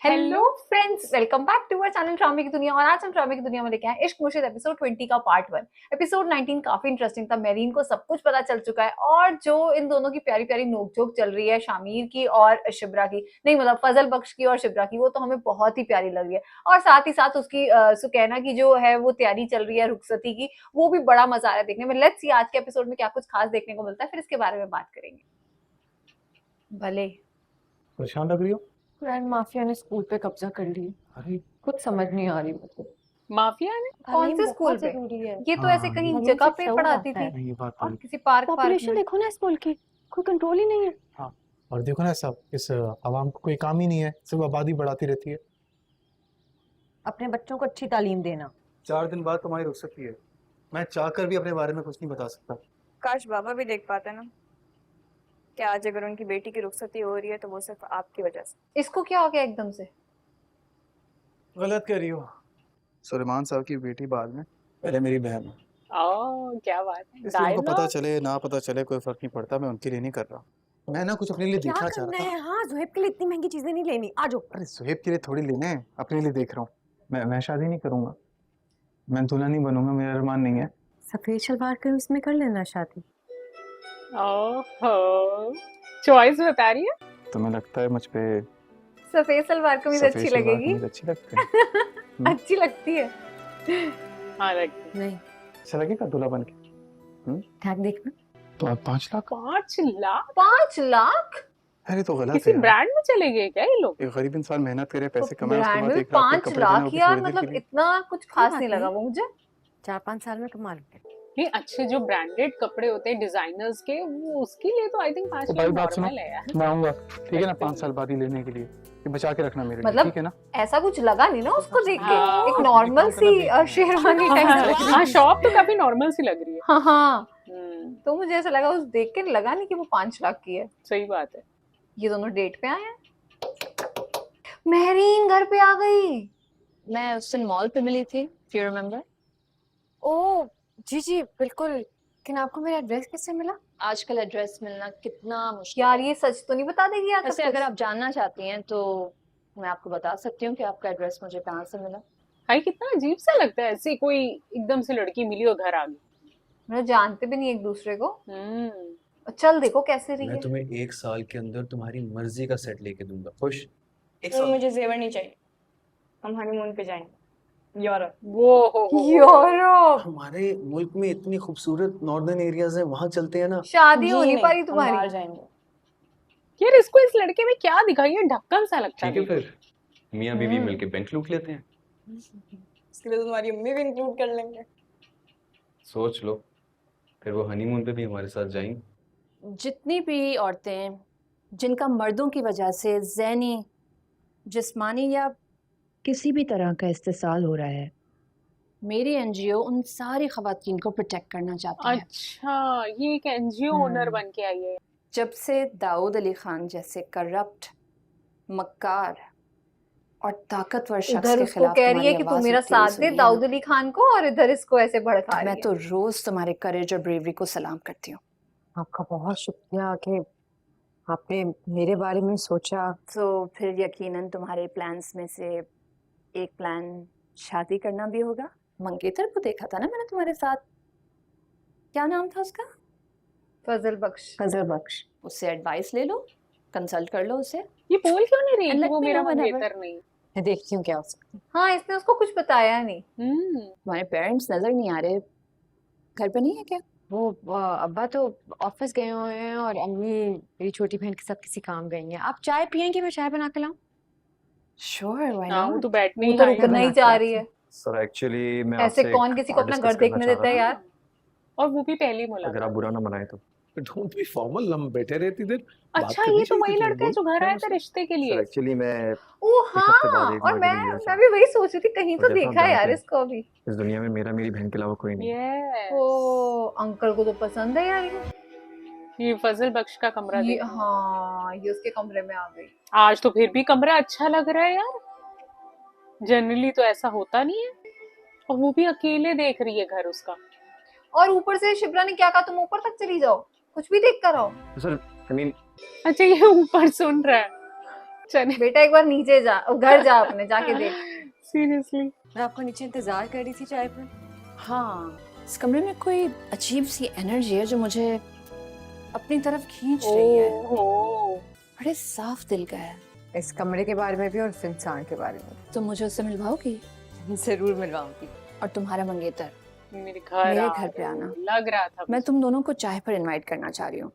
Hello friends, welcome back to our channel ड्रामे की दुनिया। और आज हम ड्रामे की दुनिया में लेके आए इश्क मुर्शिद एपिसोड 20 का पार्ट 1। एपिसोड 19 काफी इंटरेस्टिंग था। मेरीन को सब कुछ पता चल चुका है और जो इन दोनों की प्यारी प्यारी नोकझोंक चल रही है, शामिर की और शिब्रा की, नहीं मतलब फजल बख्श की और शिब्रा की, वो तो हमें बहुत ही प्यारी लग रही है। और साथ ही साथ उसकी सुकैना की जो है वो तैयारी चल रही है रुखसती की, वो भी बड़ा मजा आ रहा है देखने में। लेट्स सी आज के एपिसोड में क्या कुछ खास देखने को मिलता है, फिर इसके बारे में बात करेंगे। भले परेशान लग रही हो? ग्रैंड माफिया ने स्कूल पे कब्जा कर लिया। अरे कुछ समझ नहीं आ रही मुझे। माफिया ने कौन से स्कूल पे? जरूरी है। ये तो हाँ, ऐसे कहीं हाँ, ये जगह सब पे show पढ़ाती होता थी है। नहीं, ये बात और तो किसी पार्क पॉपुलेशन में। देखो ना स्कूल की, कोई कंट्रोल ही नहीं है। हाँ, और देखो ना सब इस आवाम को कोई काम ही नहीं है, सिर्फ आबादी बढ़ाती रहती है। अपने बच्चों को अच्छी तालीम देना। 4 दिन बाद तुम्हारी रुखसती है, मैं चाहकर भी अपने बारे में कुछ नहीं बता सकता। काश बाबा भी देख पाते ना कि आज अगर उनकी बेटी की रुखसती हो रही है तो वो सिर्फ आपकी वजह से। इसको क्या हो गया एकदम से? गलत कह रही हो। सुलेमान साहब की बेटी बाद में, पहले मेरी बहन है। ओ क्या बात है। इसलिए उनको पता डायलॉग चले ना पता चले कोई फर्क नहीं पड़ता, मैं उनके लिए नहीं कर रहा। मैं ना कुछ अपने लिए क्या देखना चाह करना रहा था। है? हाँ, जोहेब के लिए इतनी महंगी चीजें नहीं लेनी। आ जाओ। अरे सुहेब के लिए थोड़ी लेने हैं, अपने लिए देख रहा हूँ। मैं शादी नहीं करूंगा, मैं दुल्हन नहीं बनूंगा, मेरा अरमान नहीं है। सफेद शलवार के उसमें कर लेना शादी। ओहो चॉइस बता रही है। तुम्हें लगता है मुझ पे सफेद सलवार कमीज सफेद अच्छी सलवार लगेगी? कमीज अच्छी लगती है? अच्छी लगती है। हाँ लगती नहीं, अच्छा लगेगा दूल्हा बन के? टैग देखना। तो 5 लाख? 5 लाख 5 लाख? अरे तो गलत किसी है यार। ब्रांड में चले गए क्या ये लोग? एक गरीब इंसान मेहनत करे, पैसे तो कमाए, उसके ब्रांड बाद में 1 लाख के 5 कपड़े पहने लाख वो भी यार, थोड़ी देर के मतलब लिए। इतना कुछ कोई खास बात नहीं लगा नहीं। वो मुझे। 4-5 साल में कमा लूंगे। नहीं अच्छे जो ब्रांडेड कपड़े होते हैं डिजाइनर्स के, वो उसके लिए तो आई थिंक 5 तो लाख भाई बात सुनो, नॉर्मल है यार। मैं आऊंगा ठीक है ना 5 साल बाद ही लेने के लिए। ये बचा के रखना मेरे लिए, मतलब ठीक है ना? ऐसा कुछ लगा नहीं ना उसको देख के। हाँ। एक नॉर्मल सी शेरवानी टाइप। हाँ शॉप तो काफी नॉर्मल सी लग रही है। हाँ हाँ, हम्म, तो मुझे ऐसा लगा, उस देख के लगा नहीं कि वो 5 लाख की है। सही बात है। ये दोनों डेट पे आए हैं। मेहरीन घर पे आ गई। मैं उस दिन मॉल पे मिली थी, यू रिमेम्बर? ओ जी जी बिल्कुल। लेकिन आपको मेरा एड्रेस कैसे मिला? आजकल एड्रेस मिलना कितना मुश्किल यार है। ये सच तो नहीं बता देगी यार सब वैसे कुछ? अगर आप जानना चाहती हैं तो मैं आपको बता सकती हूँ कि आपका एड्रेस मुझे कहाँ से मिला। भाई कितना अजीब सा लगता है, ऐसे कोई एकदम से लड़की मिली और घर आ गई। मतलब जानते भी नहीं एक दूसरे को। हम्म, चल देखो कैसे रही मैं है। तुम्हें 1 साल के अंदर तुम्हारी मर्जी का सेट लेके दूंगा। खुश? एक तो साल मुझे जेवर नहीं चाहिए, हम हनीमून पे जाएंगे यूरोप। वो हो यूरोप? हमारे मुल्क में इतनी खूबसूरत नॉर्दर्न एरियाज हैं, वहां चलते हैं ना। शादी हो नहीं पा रही हम बाहर तुम्हारी? जाएंगे। यार इसको इस लड़के में क्या दिखाई है, ढक्कन सा लगता है ठीक है, बिल्कुल। फिर मियाँ बीवी हम्म। मिलके बैंक लूट लेते हैं। इसके लिए तो तुम्हारी अम्मी भी इंक्लूड कर लेंगे। सोच लो, फिर वो हनीमून पे भी हमारे साथ जाएंगी। जितनी भी औरतें जिनका मर्दों की वजह से ज़हनी, जिस्मानी या किसी भी तरह का इस्तेसाल हो रहा है, मेरी एनजीओ उन सारी खवातीन को प्रोटेक्ट करना चाहती है। अच्छा ये एक एनजीओ ओनर बन के आई है। जब से दाऊद अली खान जैसे करप्ट, मक्कार और ताकतवर शख्स उधर के उसको खिलाफ कह रही है तुम्हारी कि तू आवाज मेरा उठती हुई साथ दे सुनी है दाऊद ना, अली खान को, और इधर इसको ऐसे भड़का रही मैं है। तो रोज तुम्हारे करेज और ब्रेवरी को सलाम करती हूँ। आपका बहुत शुक्रिया कि आपने मेरे बारे में सोचा। तो फिर यकीनन तुम्हारे प्लान्स में से एक प्लान शादी करना भी होगा। मंगेतर को देखा था ना मैंने तुम्हारे साथ, क्या नाम था उसका? फजल बख्श। फजल बख्श। उससे एडवाइस ले लो, कंसल्ट कर लो उससे। ये बोल क्यों नहीं रही And कि let वो me मेरा know whenever. मंगेतर नहीं? मैं देखती हूँ क्या हो सकता है। हाँ, इसने उसको कुछ बताया नहीं। तुम्हारे पेरेंट्स नजर नहीं आ रहे, घर पे नहीं है क्या? वो अब्बा तो ऑफिस गए हुए हैं और अम्मी मेरी छोटी बहन के साथ किसी काम गई हैं। आप चाय पियेंगे? मैं चाय बना के लाऊं? श्योर, व्हाई हाँ वो नॉट? तो बैठने वो ही तो आई है। रुकना ही चाह रही है। सर एक्चुअली मैं ऐसे आपसे कौन एक किसी को बात अपना डिस्कस घर करना देखने चाह देता है रहा यार? और वो भी पहली था। अगर मुलाकात। आप बुरा ना मनाए तो। डोंट बी फॉर्मल, हम बैठे रहे इतनी देर। अच्छा ये तो वही लड़का है जो घर आया था रिश्ते के सर लिए। एक्चुअली मैं ओ हफ्ते बाद हाँ, एक और मर्डर मिल गया मैं भी वही सोच रही थी, कहीं और तो जैसा आप देखा है यार जानते हैं, इसको अभी। इस दुनिया में मेरी बहन के अलावा कोई नहीं। यस ओ अंकल को तो पसंद है यार ये फजल बख्श का कमरा ये। देखो। हाँ, ये उसके कमरे में आ गई। आज तो फिर भी कमरा अच्छा लग रहा है यार, जनरली तो ऐसा होता नहीं है। और वो भी अकेले देख रही है घर उसका। और ऊपर से शिप्रा ने क्या कहा, तुम ऊपर तक चली जाओ, कुछ भी देख कर आओ। सर आई मीन अच्छा ये ऊपर सुन रहा है। चने बेटा एक बार नीचे जा, घर जा अपने, जाके देख। सीरियसली मैं आपको नीचे इंतजार कर रही थी चाय पर। हाँ, इस कमरे में कोई अजीब सी एनर्जी है जो मुझे अपनी तरफ खींच रही है। ओहो बड़े साफ दिल का है। इस कमरे के बारे में भी और इस इंसान के बारे में तुम मुझे उससे मिलवाओगी? भी जरूर मिलवाऊंगी। और तुम्हारा मंगेतर मेरे घर मेरे आ घर पे रहे हो, आना। लग रहा था मैं तुम दोनों को चाय पर इनवाइट करना चाह रही हूँ,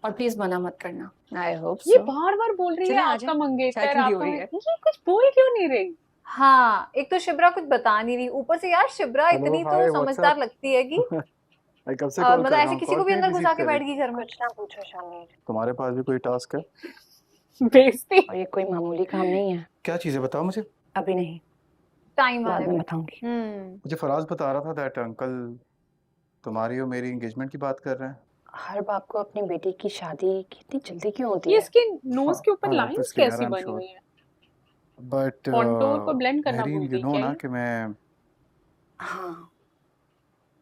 और प्लीज मना मत करना। आई होप ये सो। बार बार बोल रही है चलें, आ आपका जाएं। मंगेतर चाय ठंडी हो आपका रही है। ये कुछ बोल क्यों नहीं रही? हाँ, एक तो शिब्रा कुछ बता नहीं रही, ऊपर से यार शिब्रा हेलो, इतनी हाय, तो समझदार व्हाट्सअप। लगती है कि मैं कब से कॉल मतलब कर रहा ऐसे हूँ, किसी को कॉल भी क्यों अंदर नहीं घुसा रिसीव के कर बैठ रही? गई घर में। कुछ ना पूछो शामिर। तुम्हारे पास भी कोई टास्क है? बेइज्जती। और ये कोई मामूली काम नहीं है। क्या चीज़ है बताओ मुझे। अभी नहीं, टाइम बाद आने में में। बताऊंगी। मुझे फराज बता रहा था दैट अंकल तुम्हारी और मेरी एंगेजमेंट की बात कर रहे हैं। हर बाप को अपनी बेटी की शादी कितनी जल्दी क्यों होती ये है? इसके नोज के ऊपर हाँ, लाइंस obviously यार, कैसी I'm बनी sure. हुई है? बट Contour को blend करना मेरीन भूल यू गई नो क्या ना ये? कि मैं हाँ,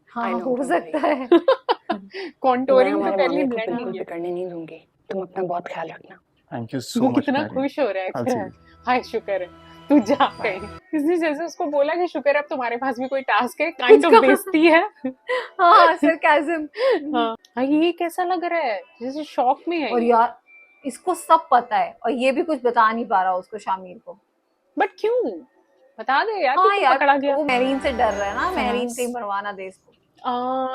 हाँ, I know, हो don't सकता worry. है। मैं कॉन्टोरिंग तो हमारे पहले मामले को ब्लेंड नहीं बिल्कुल किया। बिगड़ने नहीं दूंगी। तुम अपना बहुत ख्याल रखना। थैंक यू सो वो मच कितना मैरीन। खुश हो रहा है I'll क्या? see you. हाय शुक्र है तू जा कहीं। इसने जैसे उसको बोला कि शुक्र है अब तुम्हारे पास भी कोई टास्क है, काइंड ऑफ कहा। बेइज्जती है। हाँ, सरकाज़म। हाँ ये कैसा लग रहा है, जैसे शॉक में है और ये। यार इसको सब पता है और ये भी कुछ बता नहीं पा रहा उसको, शामिर को। बट क्यों बता दे यार, हाँ तू तो यार, पकड़ा गया। वो मेरीन से डर रहा है ना, मेरीन फराज। कहीं मरवाना दे इसको।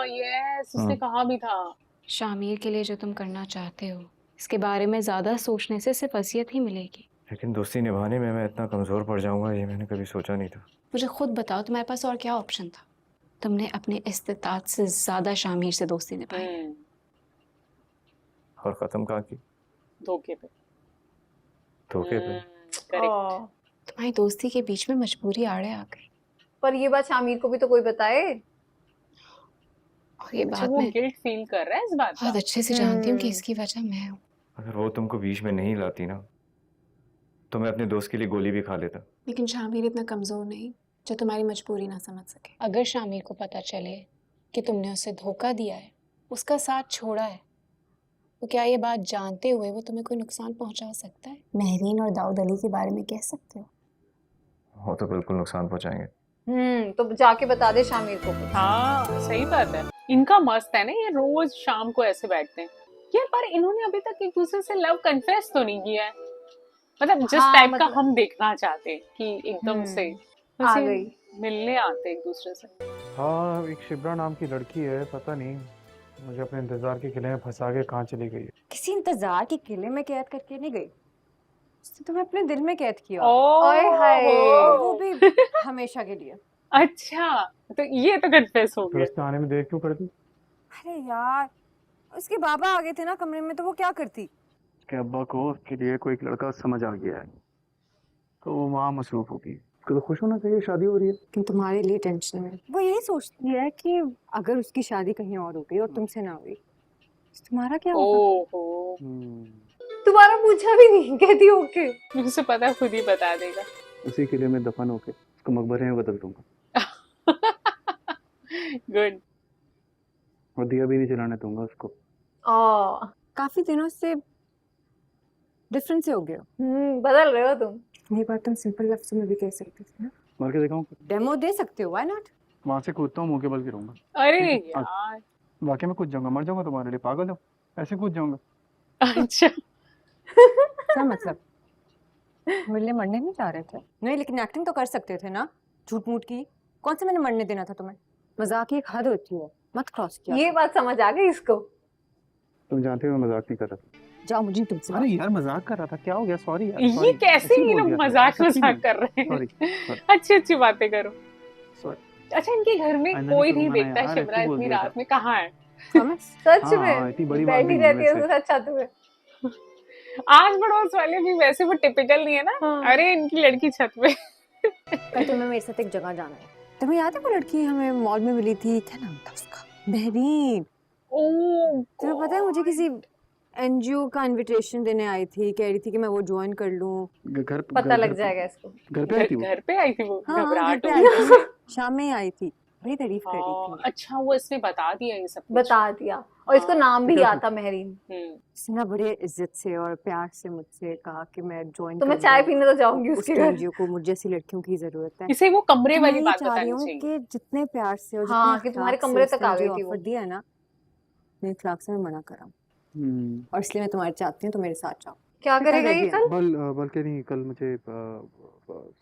यस उसने कहा भी था। शामिर के लिए जो तुम करना चाहते हो, इसके बारे में ज्यादा सोचने से सिर्फ असियत ही मिलेगी। लेकिन दोस्ती निभाने में मैं इतना कमज़ोर पड़ जाऊंगा ये मैंने कभी सोचा नहीं था। मुझे खुद बताओ, तुम्हारे पास और क्या ऑप्शन था? तुमने अपने इस्तिताअत से ज्यादा शामिर से दोस्ती निभाई। और ख़त्म कहाँ की? धोखे पे। धोखे पे। करेक्ट। ओह, तुम्हारी दोस्ती के बीच में मजबूरी आड़े आ गई, पर ये बात शामिर को भी तो कोई बताए। और ये अच्छा बात वो मैं गिल्ट फील कर रहा है इस बात का। बहुत अच्छे से जानती हूँ कि इसकी वजह मैं हूँ। अगर वो तुमको बीच में नहीं लाती ना तो मैं अपने दोस्त के लिए गोली भी खा लेता। लेकिन शामिर इतना कमजोर नहीं जो तुम्हारी मजबूरी ना समझ सके। अगर शामिर को पता चले कि तुमने उसे धोखा दिया है, उसका साथ छोड़ा है, तो क्या ये बात जानते हुए वो तुम्हें कोई नुकसान पहुंचा सकता है? महरीन और दाऊद अली के बारे में कह सकते हो। वो तो बिल्कुल नुकसान पहुंचाएंगे। तो जाके बता दे शामिर को कुछ। हाँ सही बात है। इनका मस्त है ना, ये रोज शाम को ऐसे बैठते हैं यार, पर इन्होंने अभी तक एक दूसरे से लव कन्फेस तो नहीं किया है। मतलब जिस हाँ, टाइप का मतलब- हम देखना चाहते हैं कि एकदम से आ वैसे गई। मिलने आते एक दूसरे से। हाँ, एक शिब्रा नाम की लड़की है, पता नहीं मुझे अपने इंतजार के किले में फंसा के कहाँ चली गई है। किसी इंतजार के किले में कैद करके नहीं गई, उसने तुम्हें अपने दिल में कैद किया, ओए हाय। और वो भी हमेशा के लिए। अच्छा तो ये तो कन्फेस हो तो गया। उसने आने में देर क्यों कर दी? अरे यार, उसके बाबा आ गए थे ना कमरे में, तो वो क्या करती? उसके अब्बा को उसके लिए कोई एक लड़का समझ आ गया है, तो वो वहाँ मसरूफ होगी। उसको तो खुश होना चाहिए, शादी हो रही है। लेकिन तुम्हारे लिए टेंशन में वो यही सोचती है कि अगर उसकी शादी कहीं और हो गई और तुमसे ना हुई तो तुम्हारा क्या होगा? ओहो तुम्हारा पूछा भी नहीं, कहती ओके। मुझे पता है, खुद ही बता देगा। उसी किले में दफन होके उसको मकबरे में बदल दूंगा गुड। और दिया भी नहीं जलाने दूंगा उसको। काफी दिनों से डिफरेंस से हो गया। बदल रहे हो तुम। ये बात तुम सिंपल लफ्ज़ों में भी कह सकते थे ना। मार के दिखाऊं? डेमो दे सकते हो, व्हाई नॉट? वहां से कूदता हूँ, मुंह के बल गिरूंगा। अरे ठीक है, यार वाकई में कूद जाऊंगा, मर जाऊंगा तुम्हारे लिए, पागल हो? ऐसे कूद जाऊंगा। अच्छा क्या मतलब? मिलने मरने नहीं जा रहे थे? नहीं, लेकिन एक्टिंग तो कर सकते थे ना, झूठ मूठ की। कौन से मैंने मरने देना था तुम्हें? मजाक की एक हद होती है, मत क्रॉस किया। ये बात समझ आ गई इसको। तुम जानते हो मैं मजाक नहीं कर रहा था। जाओ, मुझे तुमसे अरे यार मजाक कर रहा था, क्या हो गया? सॉरी यार, ये sorry, कैसे ऐसे ही ये बोल लोग दिया था, मजाक सच्ची मजाक बोल- कर रहे हैं। sorry, अच्छी अच्छी बातें करो। sorry। अच्छा इनके घर में आई नहीं कोई नहीं करूंगा ना देखता यार, शिवरा ऐसे ही बोल इतनी दिया रात था। में कहाँ है? समझ? सच हाँ, में इतनी बड़ी बात बैठी नहीं रहती है वैसे। उसके साथ छत में। आस पड़ोस वाले भी वैसे वो टिपिकल नहीं है ना। हाँ। अरे इनकी लड़की छत पे। कल तुम्हें मेरे साथ एक जगह जाना है। तुम्हें याद है वो लड़की हमें मॉल में मिली थी, क्या नाम था उसका? महरीन। ओह तुम्हें पता है मुझे किसी एनजीओ का इनविटेशन देने आई थी, कह रही थी कि मैं वो ज्वाइन कर लूं। पता लग जाएगा इसको। घर पे आई थी वो? घर पे आई थी वो। हाँ, घर घबराहट पे हो आई गई। थी, शाम में ही आई थी। बड़ी तारीफ कर रही थी। अच्छा वो इसने बता दिया ये सब कुछ। बता दिया और इसको हाँ। नाम भी क्या याद था महरीन। इसने ना बड़े इज्जत से और प्यार से मुझसे कहा कि मैं ज्वाइन तो मैं चाय पीने तो जाऊंगी उसके उसके घर। एनजीओ को, मुझे जैसी लड़कियों की जरूरत है। इसे वो कमरे तो वाली मैं ये बात चाह रही बतानी हूँ चाहिए। कि जितने प्यार से और हाँ, जितने कि तुम्हारे इखलाक से कमरे तक उसने आ मुझे गई थी वो। ऑफर दिया है ना, मैं इखलाक से मैं मना कर रहा हूँ और इसलिए मैं तुम्हारे चाहती हूँ तो मेरे साथ जाओ। क्या मैं करेगा ready ये हूँ। कल? बल्कि नहीं, कल मुझे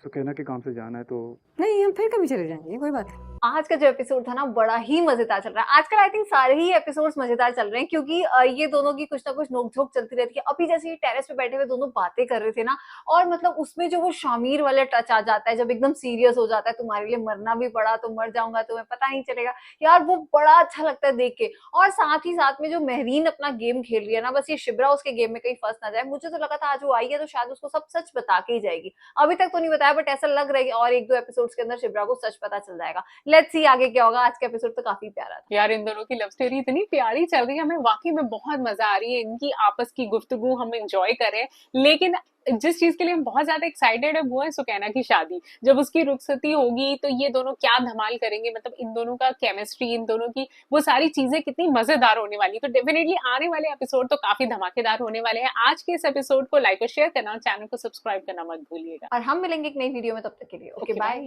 सुकैना के काम से जाना है तो नहीं, हम फिर कभी चले जाएंगे, कोई बात नहीं। आज का जो एपिसोड था ना बड़ा ही मजेदार चल रहा है। आजकल आई थिंक सारे ही एपिसोड्स मजेदार चल रहे हैं क्योंकि ये दोनों की कुछ ना कुछ नोकझोंक चलती रहती है। अभी जैसे ये टेरेस पे बैठे हुए दोनों बातें कर रहे थे ना, और मतलब उसमें जो वो शामिर वाला टच आ जाता है, जब एकदम सीरियस हो जाता है, तुम्हारे लिए मरना भी पड़ा तो मर जाऊंगा तुम्हें पता नहीं चलेगा, यार वो बड़ा अच्छा लगता है देख के। और साथ ही साथ में जो महरीन अपना गेम खेल रही है ना, बस ये शिब्रा उसके गेम में कहीं फंस ना जाए। मुझे तो लगा था आज वो आई है तो शायद उसको सब सच बता के ही जाएगी। अभी तक तो नहीं बताया, बट ऐसा लग रहा है कि और एक दो एपिसोड्स के अंदर शिब्रा को सच पता चल जाएगा। लेट्स सी आगे क्या होगा। आज का एपिसोड तो काफी प्यारा था। यार इन दोनों की लव स्टोरी इतनी प्यारी चल रही है, हमें वाकई में बहुत मजा आ रही है। इनकी आपस की गुफ्तगू हम एंजॉय कर रहे हैं। लेकिन जिस चीज के लिए हम बहुत ज्यादा एक्साइटेड है वो है सुकैना की शादी। जब उसकी रुखसती होगी तो ये दोनों क्या धमाल करेंगे, मतलब इन दोनों का केमिस्ट्री, इन दोनों की वो सारी चीजें कितनी मजेदार होने वाली। तो डेफिनेटली आने वाले एपिसोड तो काफी धमाकेदार होने वाले हैं। आज के इस एपिसोड को लाइक और शेयर करना, चैनल को सब्सक्राइब करना मत भूलिएगा। और हम मिलेंगे एक नई वीडियो में, तब तक के लिए ओके बाय।